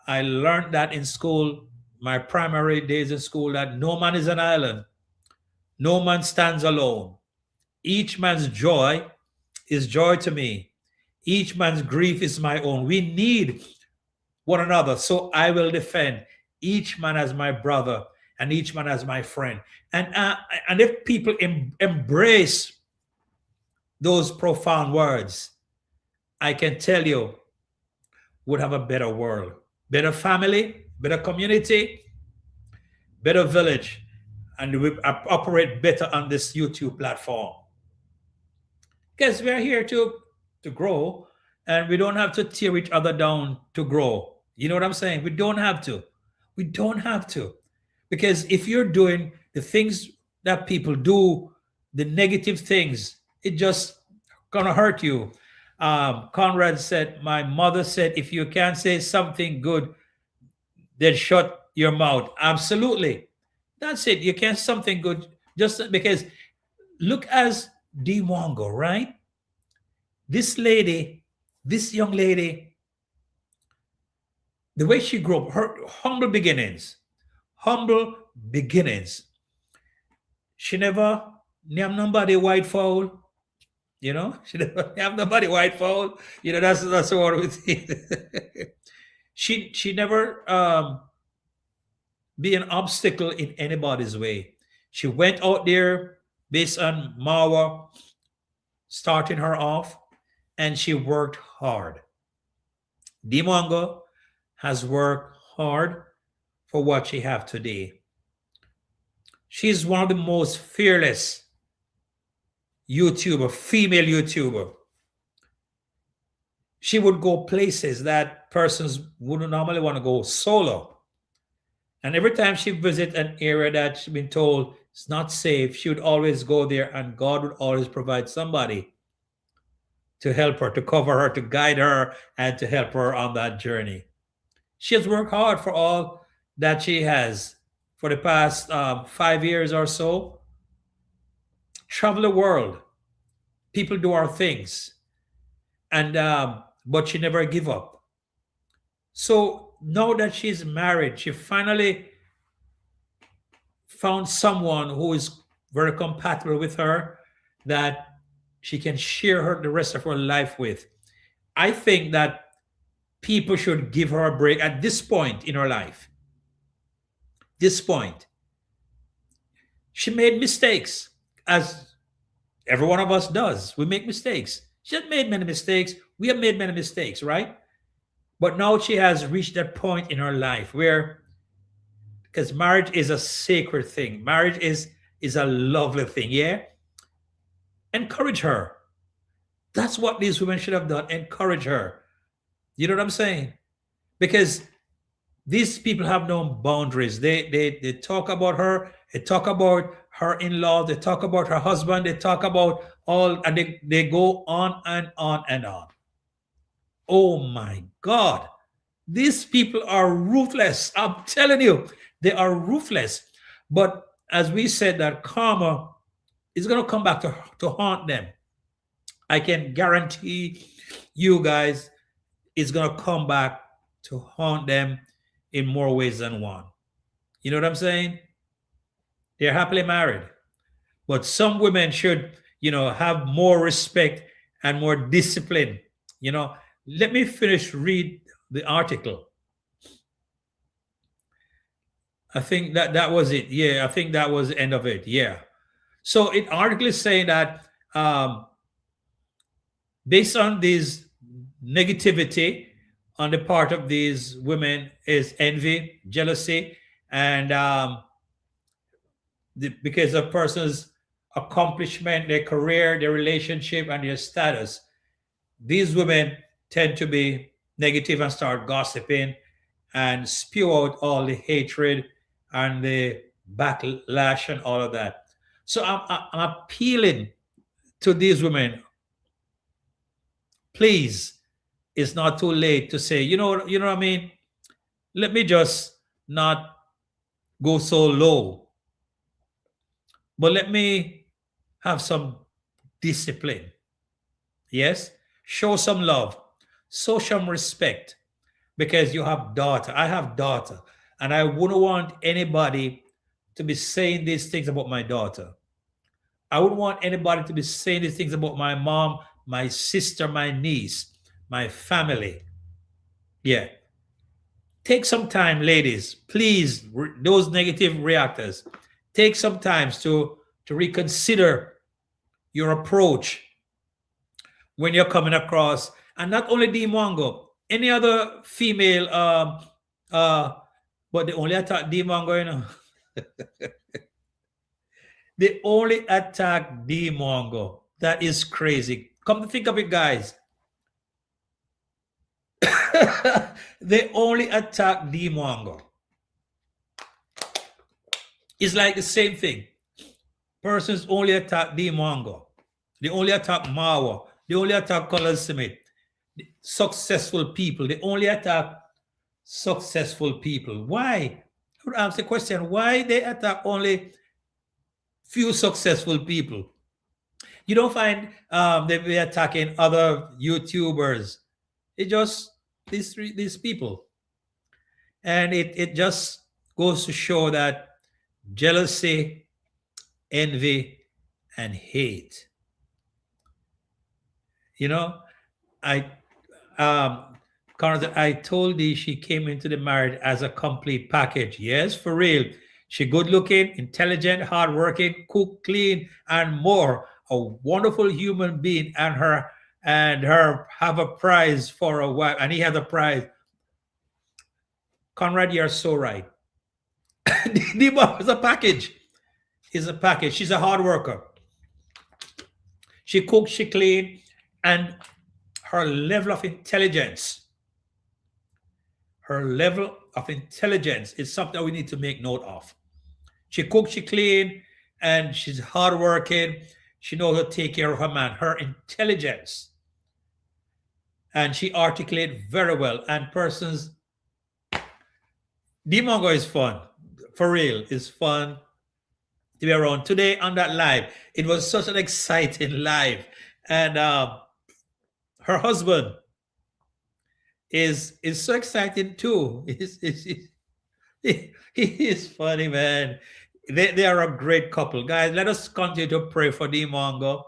I learned that in school, my primary days in school, that no man is an island. No man stands alone. Each man's joy is joy to me. Each man's grief is my own. We need one another. So I will defend each man as my brother and each man as my friend. And if people embrace those profound words, I can tell you, would have a better world, better family, better community, better village, and we operate better on this YouTube platform. Because we are here to grow, and we don't have to tear each other down to grow. You know what I'm saying? We don't have to. We don't have to. Because if you're doing the things that people do, the negative things, it just gonna hurt you. Conrad said, my mother said, if you can't say something good, then shut your mouth. Absolutely. That's it. You can't something good just because look as D Wongo, right? This lady, this young lady, the way she grew up, her humble beginnings, She never named nobody white fowl, She never named nobody white fowl. That's what we think. She never be an obstacle in anybody's way. She went out there based on Mawa starting her off, and she worked hard. Dimongo has worked hard for what she have today. She's one of the most fearless female YouTuber. She would go places that persons wouldn't normally want to go solo. And every time she visit an area that she's been told it's not safe, she would always go there, and God would always provide somebody to help her, to cover her, to guide her, and to help her on that journey. She has worked hard for all that she has for the past 5 years or so. Travel the world. People do our things. And but she never give up. So now that she's married, she finally found someone who is very compatible with her, that she can share her the rest of her life with. I think that people should give her a break at this point in her life. This point. She made mistakes, as every one of us does. We make mistakes. She has made many mistakes. We have made many mistakes, right? But now she has reached that point in her life where, because marriage is a sacred thing, marriage is a lovely thing. Yeah, encourage her. That's what these women should have done. Encourage her. You know what I'm saying? Because these people have no boundaries. They talk about her. They talk about her in-law. They talk about her husband. They talk about all, and they go on and on and on. Oh my God. These people are ruthless. I'm telling you, they are ruthless. But as we said, that karma is going to come back to haunt them. I can guarantee you guys it's going to come back to haunt them in more ways than one. You know what I'm saying? They're happily married. But some women should, have more respect and more discipline. Let me finish read the article. I think that was it. Yeah, I think that was the end of it. Yeah. So it article is saying that based on this negativity on the part of these women is envy, jealousy, and because of person's accomplishment, their career, their relationship, and their status, these women tend to be negative and start gossiping and spew out all the hatred and the backlash and all of that. So I'm appealing to these women. Please, it's not too late to say, you know what I mean? Let me just not go so low, but let me have some discipline. Yes, show some love, show some respect, because you have daughter. I have daughter, and I wouldn't want anybody to be saying these things about my daughter. I wouldn't want anybody to be saying these things about my mom, my sister, my niece, my family. Yeah. Take some time, ladies, please, those negative reactors, take some time to reconsider your approach when you're coming across, and not only Mongo, any other female, but they only attack Mongo, They only attack Mongo. That is crazy. Come to think of it, guys. They only attack Mongo. It's like the same thing. Persons only attack Mongo. They only attack Mawa. They only attack Colin Smith. Successful people. They only attack successful people. Why? I would ask the question, why they attack only few successful people? You don't find they be attacking other YouTubers. It just these people. And it just goes to show that jealousy, envy, and hate. I Conrad, I told you she came into the marriage as a complete package. Yes, for real. She good looking, intelligent, hardworking, cook, clean, and more. A wonderful human being, and her have a prize for a wife, and he has a prize. Conrad, you're so right. Dima is a package. Is a package. She's a hard worker. She cooks, she clean, and her level of intelligence. Her level of intelligence is something that we need to make note of. She cooks, she clean, and she's hardworking. She knows how to take care of her man. Her intelligence, and she articulates very well. And persons, Dimongo is fun, for real. It's fun to be around. Today on that live, it was such an exciting live, and her husband is so exciting too. He is funny, man. They are a great couple, guys. Let us continue to pray for Dimongo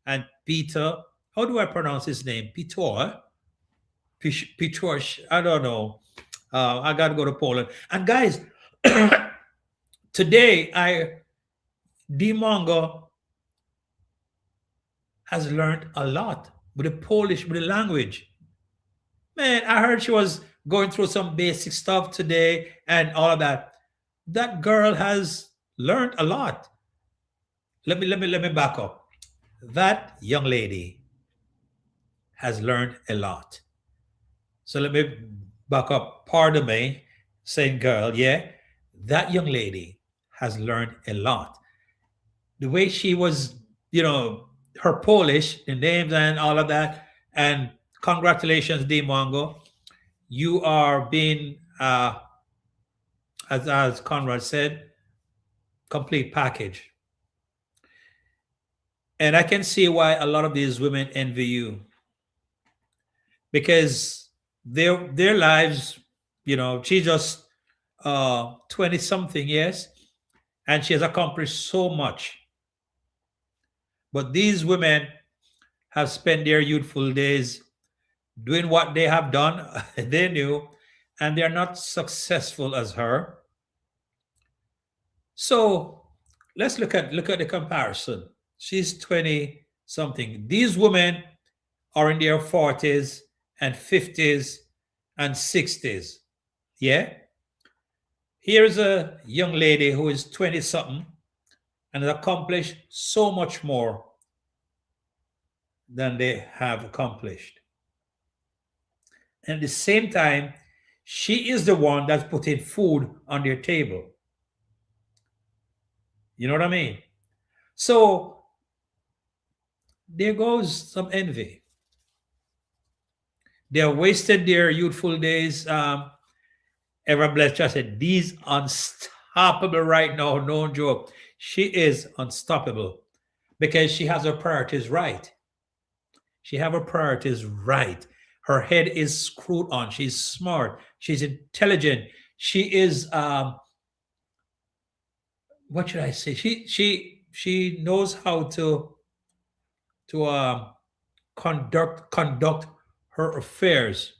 and Peter. How do I pronounce his name? Peter? Peter? I don't know. I got to go to Poland. And guys, today, Dimongo has learned a lot with the Polish, with the language. Man, I heard she was going through some basic stuff today and all of that. That girl has learned a lot. Let me back up. That young lady has learned a lot. So let me back up. Pardon me, saying girl, yeah. That young lady has learned a lot. The way she was, her Polish, the names and all of that. And congratulations, Dimongo. You are being, as Conrad said, complete package. And I can see why a lot of these women envy you, because their lives, she just 20 something, yes, and she has accomplished so much. But these women have spent their youthful days doing what they have done, they knew, and they're not successful as her. So let's look at the comparison. She's 20 something. These women are in their 40s and 50s and 60s. Yeah? Here's a young lady who is 20 something and has accomplished so much more than they have accomplished. And at the same time, she is the one that's putting food on their table. You know what I mean? So there goes some envy. They have wasted their youthful days. Ever blessed just said, these unstoppable right now, no joke. She is unstoppable because she has her priorities right. She have her priorities right. Her head is screwed on. She's smart. She's intelligent. She is what should I say? She knows how to conduct her affairs.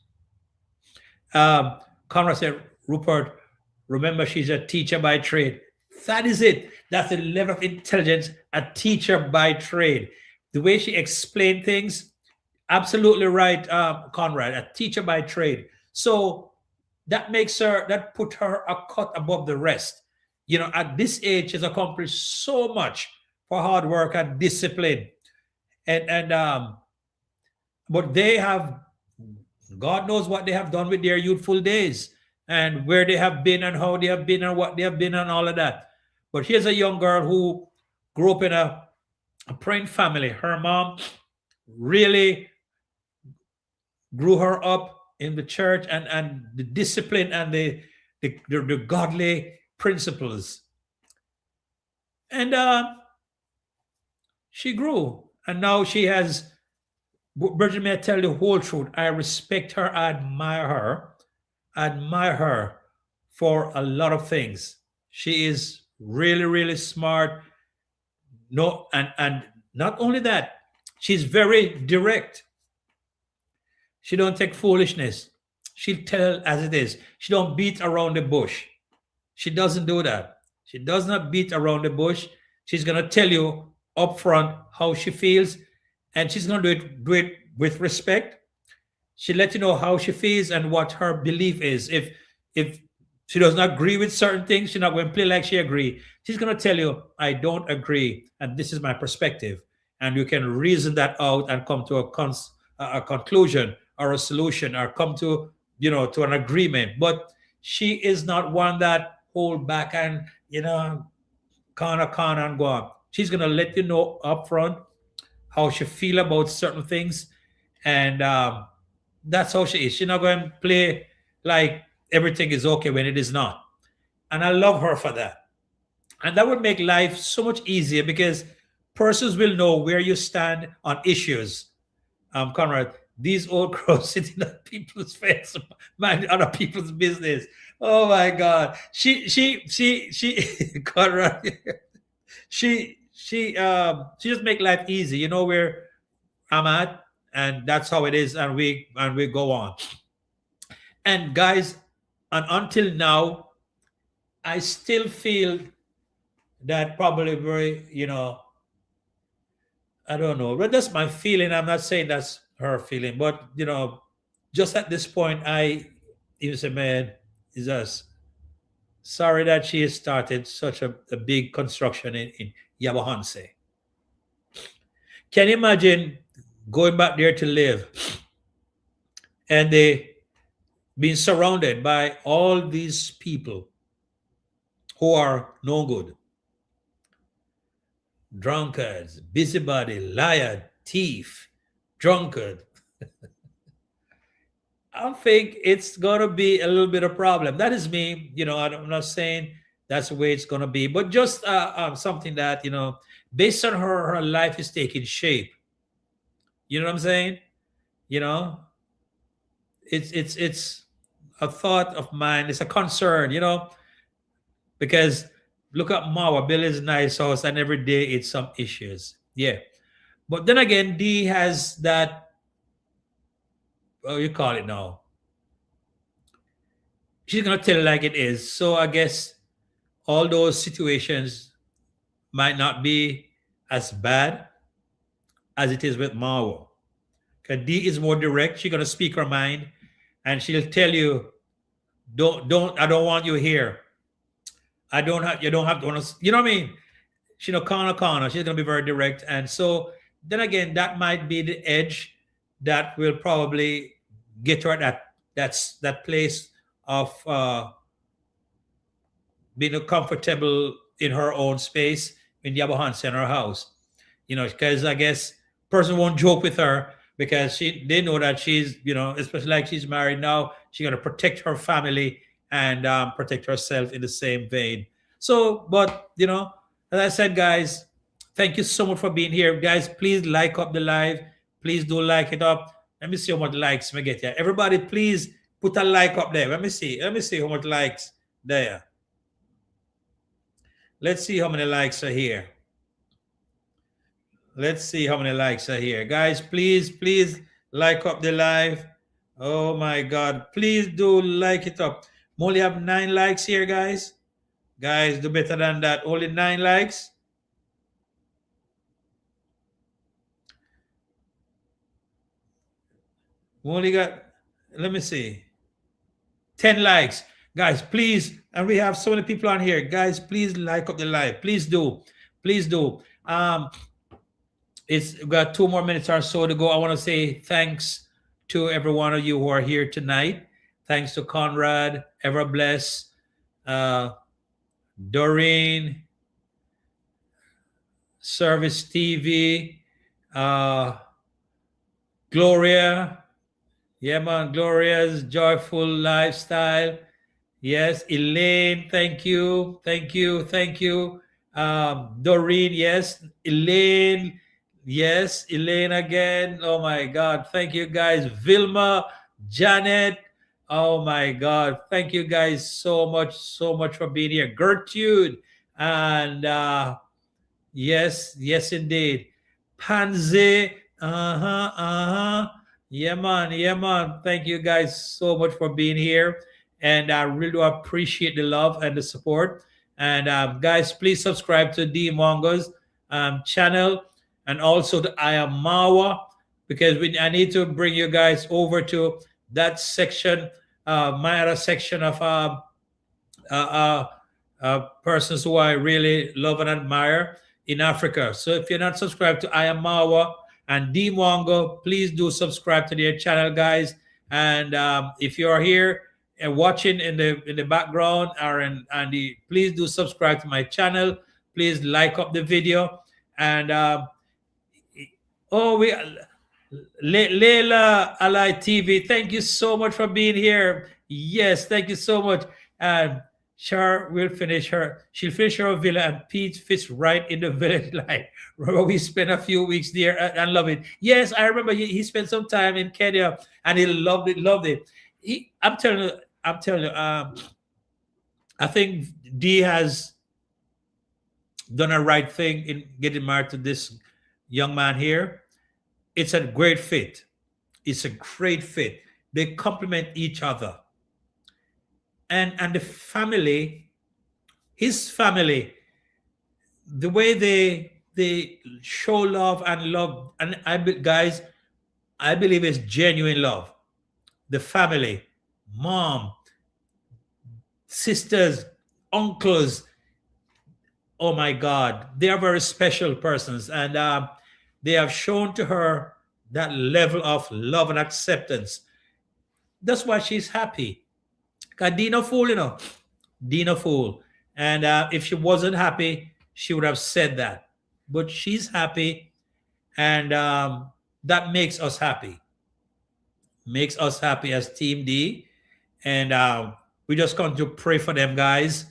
Conrad said, Rupert, remember she's a teacher by trade. That is it. That's the level of intelligence, a teacher by trade. The way she explained things, absolutely right, Conrad, a teacher by trade. So that put her a cut above the rest. At this age, she's accomplished so much for hard work and discipline. And but they have, God knows what they have done with their youthful days and where they have been and how they have been and what they have been and all of that. But here's a young girl who grew up in a praying family. Her mom really grew her up in the church and the discipline and the godly principles. And she grew. And now she has, Bridget, may I tell you the whole truth? I respect her, I admire her for a lot of things. She is really, really smart. No, and not only that, she's very direct. She don't take foolishness. She'll tell as it is. She don't beat around the bush. She doesn't do that. She does not beat around the bush. She's gonna tell you up front how she feels, and she's gonna do it with respect. She let you know how she feels and what her belief is. If she does not agree with certain things, she's not going to play like she agree. She's going to tell you, I don't agree, and this is my perspective. And you can reason that out and come to a conclusion or a solution or come to, to an agreement. But she is not one that hold back and, can and go on. She's going to let you know upfront how she feel about certain things. And that's how she is. She's not going to play like everything is okay when it is not. And I love her for that. And that would make life so much easier because persons will know where you stand on issues. Conrad, these old crows sitting on people's face, mind other people's business. Oh my God. She Conrad, she just make life easy, where I'm at, and that's how it is, and we go on. And guys, and until now, I still feel that probably very, I don't know, but that's my feeling. I'm not saying that's her feeling, but just at this point, I even say, man, is us sorry that she has started such a big construction in Yabahanse. Can you imagine going back there to live and they being surrounded by all these people who are no good, drunkards, busybody, liar, thief, drunkard? I think it's gonna be a little bit of problem. That is me. I'm not saying that's the way it's gonna be, but just something that based on her life is taking shape. You know what I'm saying? You know, it's a thought of mine. It's a concern. Because look at Mawa, Billy's nice house, and every day it's some issues. Yeah, but then again, D has that. What you call it now? She's gonna tell it like it is. So I guess all those situations might not be as bad as it is with Mawa. Because D is more direct. She's gonna speak her mind, and she'll tell you, "Don't. I don't want you here. I don't have. You don't have to. You know what I mean? She corner. She's gonna be very direct, and so then again, that might be the edge that will probably get her at that place of being comfortable in her own space in Yabahansa in her house. Because I guess person won't joke with her because they know that she's, especially like she's married now, she's gonna protect her family and protect herself in the same vein. So, but as I said, guys, thank you so much for being here. Guys, please like up the live. Please do like it up. Let me see how much likes we get here. Everybody, please put a like up there. Let me see. Let me see how much likes there. Let's see how many likes are here. Let's see how many likes are here. Guys, please like up the live. Oh my God. Please do like it up. We only have 9 likes here, guys. Guys, do better than that. Only 9 likes. We only got, let me see, 10 likes. Guys, please, and we have so many people on here. Guys, please like up the live. Please do. Please do. It's got 2 more minutes or so to go. I want to say thanks to every one of you who are here tonight. Thanks to Conrad, Ever Bless, Doreen, Service TV, Gloria. Yeah, man, Gloria's Joyful Lifestyle. Yes, Elaine, thank you. Doreen, yes. Elaine, yes. Elaine again. Oh my God. Thank you guys. Vilma, Janet. Oh my God. Thank you guys so much for being here. Gertrude. And yes, indeed. Pansy. Yeah, man. Thank you guys so much for being here. And I really do appreciate the love and the support. And guys, please subscribe to D Mongo's channel and also to I Am Mawa, because I need to bring you guys over to that section, my other section of persons who I really love and admire in Africa. So if you're not subscribed to I Am Mawa and D Mongo, please do subscribe to their channel, guys. And if you are here and watching in the background or please do subscribe to my channel. Please like up the video. And Leila Alai TV, thank you so much for being here. Yes, thank you so much. And Char will finish her. She'll finish her villa, and Pete fits right in the village line. We spent a few weeks there and love it. Yes, I remember he spent some time in Kenya and he loved it. I'm telling you, I think D has done a right thing in getting married to this young man here. It's a great fit. It's a great fit. They complement each other. And the family, his family, the way they show love and love, and guys, I believe it's genuine love. The family, mom, sisters, uncles, oh my God, they are very special persons, and they have shown to her that level of love and acceptance. That's why she's happy. Cause Dina fool, Dina fool. And if she wasn't happy, she would have said that. But she's happy, and that makes us happy. Makes us happy as Team D, and we just come to pray for them, guys.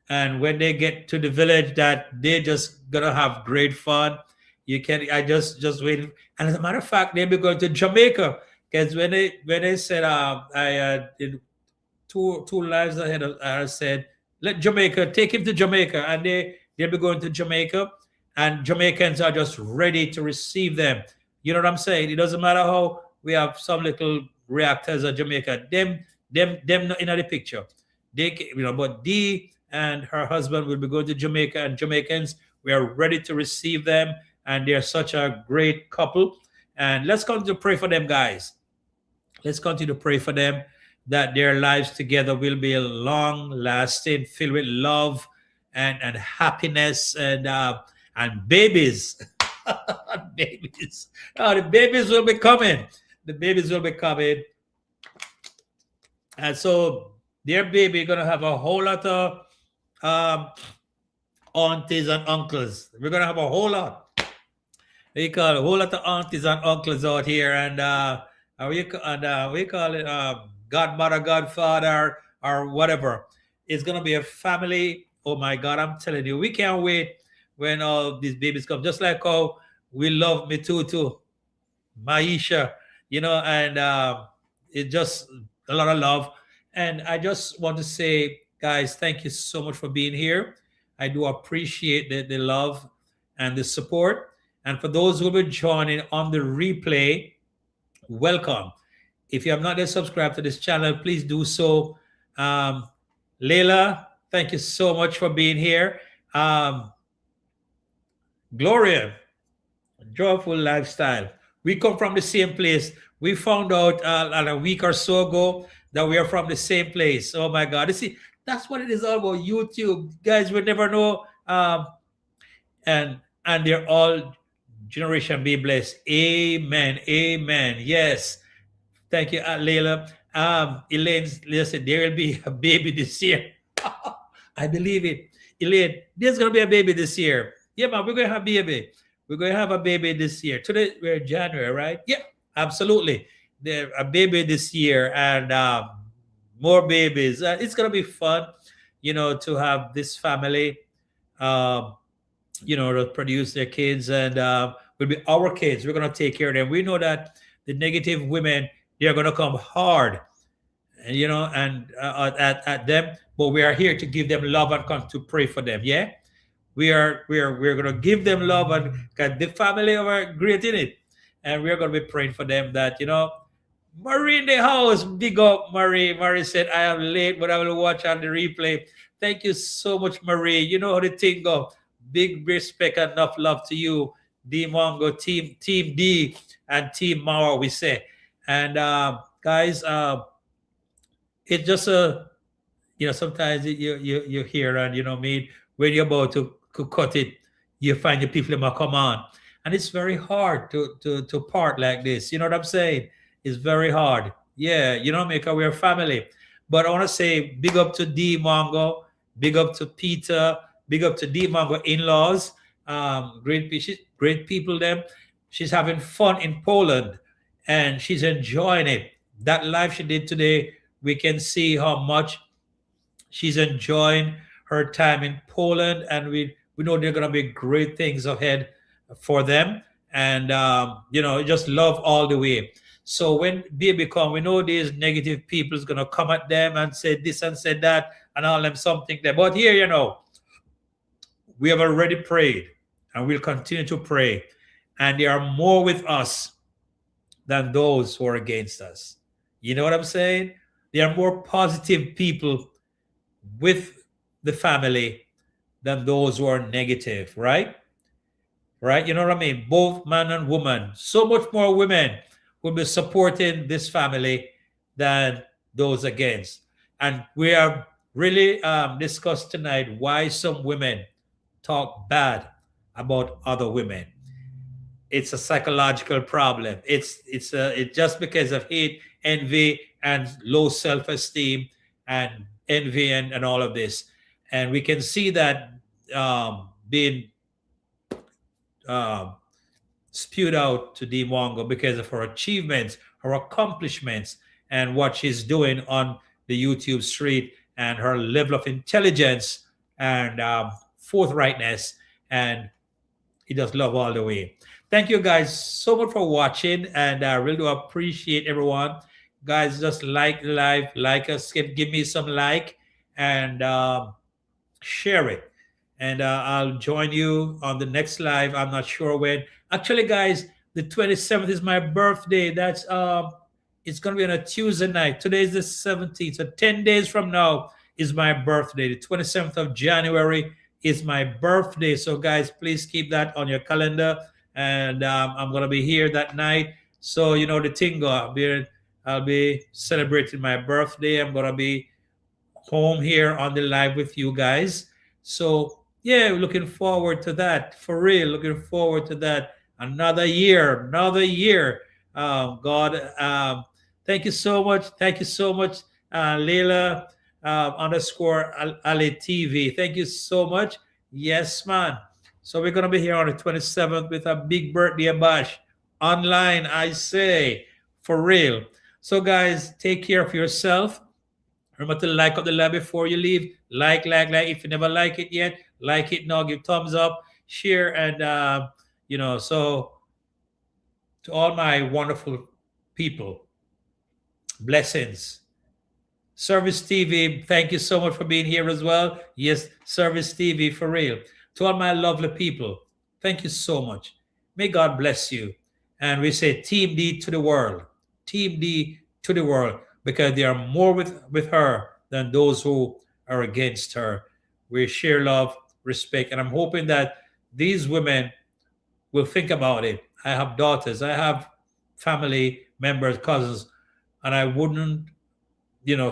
And when they get to the village, that they're just gonna have great fun. You can, I just wait. And as a matter of fact, they'll be going to Jamaica, because when they said I did two lives ahead of, I said, let Jamaica, take him to Jamaica, and they'll be going to Jamaica, and Jamaicans are just ready to receive them. You know what I'm saying? It doesn't matter how we have some little reactors at Jamaica. Them not in the picture. But Dee and her husband will be going to Jamaica, and Jamaicans, we are ready to receive them, and they're such a great couple. And let's continue to pray for them, guys. Let's continue to pray for them, that their lives together will be long lasting, filled with love and happiness, and babies. Babies. Oh, the babies will be coming. The babies will be coming. And so their baby gonna have a whole lot of aunties and uncles. We're gonna have a whole lot. We call it a whole lot of aunties and uncles out here, and we call it godmother, godfather, or whatever. It's gonna be a family. Oh my God, I'm telling you, we can't wait when all these babies come. Just like how we love Mitutu, Maisha, and it's just a lot of love. And I just want to say, guys, thank you so much for being here. I do appreciate the love and the support. And for those who will be joining on the replay, welcome. If you have not yet subscribed to this channel, please do so. Leila, thank you so much for being here. Gloria, joyful lifestyle. We come from the same place. We found out a week or so ago that we are from the same place. Oh my God. You see, that's what it is all about. YouTube. Guys, we never know. And they're all generation be blessed. Amen. Amen. Yes. Thank you, Leila. Elaine, listen, there will be a baby this year. I believe it. Elaine, there's going to be a baby this year. Yeah, man, we're going to have a baby. We're going to have a baby this year. Today, we're in January, right? Yeah, absolutely. There a baby this year, and more babies. It's going to be fun, to have this family, to produce their kids, and will be our kids. We're going to take care of them. We know that the negative women, they're going to come hard, and at them. But we are here to give them love and come to pray for them. Yeah, we're going to give them love, and because the family are great in it, and we're going to be praying for them. That Marie in the house, big up Marie. Marie said, I am late, but I will watch on the replay. Thank you so much, Marie. You know how the thing go. Big respect and enough love to you, D Mongo, Team D, and Team Mauer, we say. And guys, it's just sometimes you hear, and when you're about to cut it, you find the people that come on, and it's very hard to part like this. You know what I'm saying? It's very hard. Yeah, because we're family. But I want to say big up to D Mongo, big up to Peter, big up to D Mongo in-laws. Great people. Them. She's having fun in Poland, and she's enjoying it. That live she did today, we can see how much she's enjoying her time in Poland, and we know there are going to be great things ahead for them. And just love all the way. So when baby come, we know these negative people is going to come at them and say this and say that and all them something there. But here, we have already prayed, and we'll continue to pray. And there are more with us. than those who are against us. You know what I'm saying? There are more positive people with the family than those who are negative, right? Right? You know what I mean? Both man and woman. So much more women will be supporting this family than those against. And we have really discussed tonight why some women talk bad about other women. It's a psychological problem. It's just because of hate, envy, and low self-esteem, and envy, and all of this. And we can see that being um, spewed out to Dee Wongo because of her achievements, her accomplishments, and what she's doing on the YouTube street, and her level of intelligence and forthrightness, and he does love all the way. Thank you guys so much for watching, and I really do appreciate everyone. Guys, just like the live, like us, give me some like, and share it. And I'll join you on the next live. I'm not sure when. Actually, guys, the 27th is my birthday. That's it's gonna be on a Tuesday night. Today is the 17th. So 10 days from now is my birthday. The 27th of January is my birthday. So guys, please keep that on your calendar. And I'm gonna be here that night. So you know the thing, I'll be celebrating my birthday. I'm gonna be home here on the live with you guys. So yeah, looking forward to that. For real, looking forward to that. Another year, another year. God, thank you so much. Thank you so much, Leila underscore Ali TV. Thank you so much. Yes, man. So we're gonna be here on the 27th with a big birthday bash online. I say, for real. So guys, take care of yourself. Remember to like up the live before you leave. Like. If you never like it yet, like it now. Give thumbs up, share, and So to all my wonderful people, blessings. Service TV, thank you so much for being here as well. Yes, Service TV, for real. To all my lovely people, thank you so much. May God bless you. And we say Team D to the world. Team D to the world, because they are more with her than those who are against her. We share love, respect, and I'm hoping that these women will think about it. I have daughters, I have family members, cousins, and I wouldn't,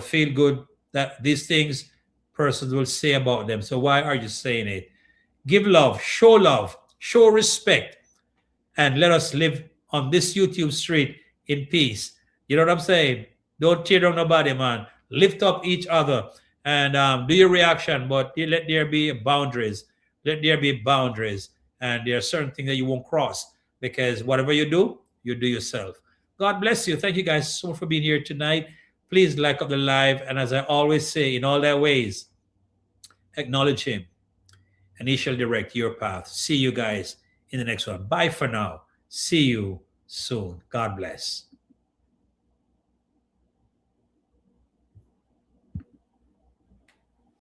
feel good that these things persons will say about them. So why are you saying it? Give love, show respect, and let us live on this YouTube street in peace. You know what I'm saying? Don't tear down nobody, man. Lift up each other, and do your reaction, but let there be boundaries. Let there be boundaries, and there are certain things that you won't cross, because whatever you do yourself. God bless you. Thank you guys so much for being here tonight. Please like up the live, and as I always say, in all their ways, acknowledge him, and he shall direct your path. See you guys in the next one. Bye for now. See you soon. God bless.